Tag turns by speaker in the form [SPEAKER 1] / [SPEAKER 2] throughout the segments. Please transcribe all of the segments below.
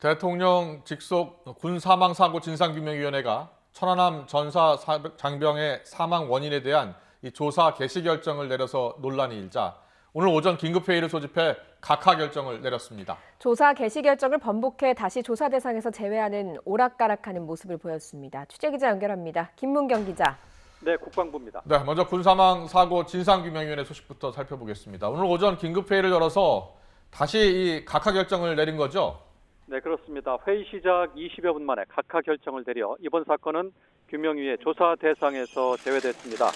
[SPEAKER 1] 대통령 직속 군사망사고 진상규명위원회가 천안함 전사 장병의 사망 원인에 대한 이 조사 개시 결정을 내려서 논란이 일자 오늘 오전 긴급회의를 소집해 각하 결정을 내렸습니다.
[SPEAKER 2] 조사 개시 결정을 번복해 다시 조사 대상에서 제외하는 오락가락하는 모습을 보였습니다. 취재기자 연결합니다. 김문경 기자.
[SPEAKER 3] 네, 국방부입니다.
[SPEAKER 1] 네, 먼저 군사망사고 진상규명위원회 소식부터 살펴보겠습니다. 오늘 오전 긴급회의를 열어서 다시 이 각하 결정을 내린 거죠?
[SPEAKER 3] 네, 그렇습니다. 회의 시작 20여 분 만에 각하 결정을 내려 이번 사건은 규명위의 조사 대상에서 제외됐습니다.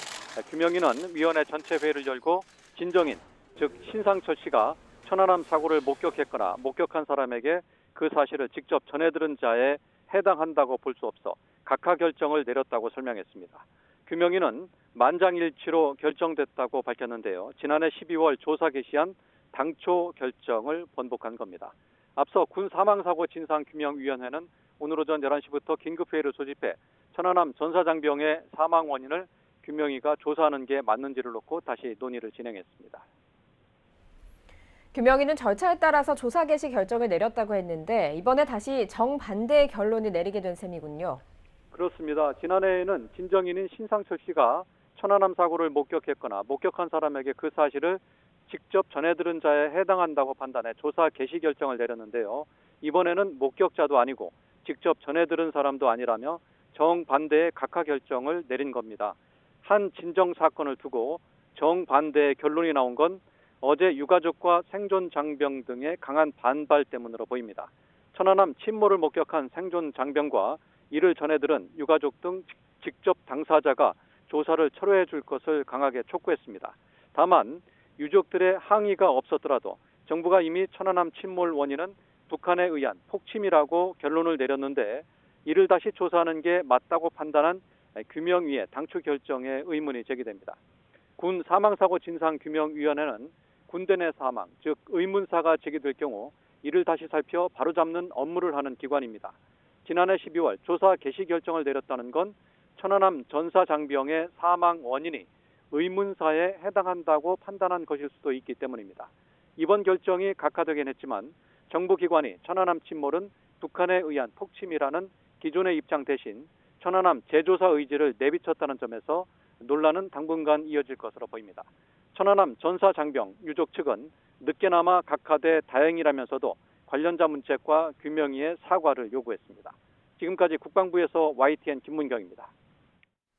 [SPEAKER 3] 규명위는 위원회 전체 회의를 열고 진정인, 즉 신상철 씨가 천안함 사고를 목격했거나 목격한 사람에게 그 사실을 직접 전해들은 자에 해당한다고 볼 수 없어 각하 결정을 내렸다고 설명했습니다. 규명위는 만장일치로 결정됐다고 밝혔는데요. 지난해 12월 조사 개시한 당초 결정을 번복한 겁니다. 앞서 군사망사고 진상규명위원회는 오늘 오전 11시부터 긴급회의를 소집해 천안함 전사장병의 사망 원인을 규명위가 조사하는 게 맞는지를 놓고 다시 논의를 진행했습니다.
[SPEAKER 2] 규명위는 절차에 따라서 조사 개시 결정을 내렸다고 했는데 이번에 다시 정반대의 결론을 내리게 된 셈이군요.
[SPEAKER 3] 그렇습니다. 지난해에는 진정인인 신상철 씨가 천안함 사고를 목격했거나 목격한 사람에게 그 사실을 직접 전해들은 자에 해당한다고 판단해 조사 개시 결정을 내렸는데요. 이번에는 목격자도 아니고 직접 전해들은 사람도 아니라며 정반대의 각하 결정을 내린 겁니다. 한 진정 사건을 두고 정반대의 결론이 나온 건 어제 유가족과 생존 장병 등의 강한 반발 때문으로 보입니다. 천안함 침몰을 목격한 생존 장병과 이를 전해들은 유가족 등 직접 당사자가 조사를 철회해 줄 것을 강하게 촉구했습니다. 다만 유족들의 항의가 없었더라도 정부가 이미 천안함 침몰 원인은 북한에 의한 폭침이라고 결론을 내렸는데 이를 다시 조사하는 게 맞다고 판단한 규명위의 당초 결정에 의문이 제기됩니다. 군 사망사고 진상규명위원회는 군대 내 사망, 즉 의문사가 제기될 경우 이를 다시 살펴 바로잡는 업무를 하는 기관입니다. 지난해 12월 조사 개시 결정을 내렸다는 건 천안함 전사장병의 사망 원인이 의문사에 해당한다고 판단한 것일 수도 있기 때문입니다. 이번 결정이 각하되긴 했지만 정부기관이 천안함 침몰은 북한에 의한 폭침이라는 기존의 입장 대신 천안함 재조사 의지를 내비쳤다는 점에서 논란은 당분간 이어질 것으로 보입니다. 천안함 전사장병 유족 측은 늦게나마 각하돼 다행이라면서도 관련자 문책과 규명위의 사과를 요구했습니다. 지금까지 국방부에서 YTN 김문경입니다.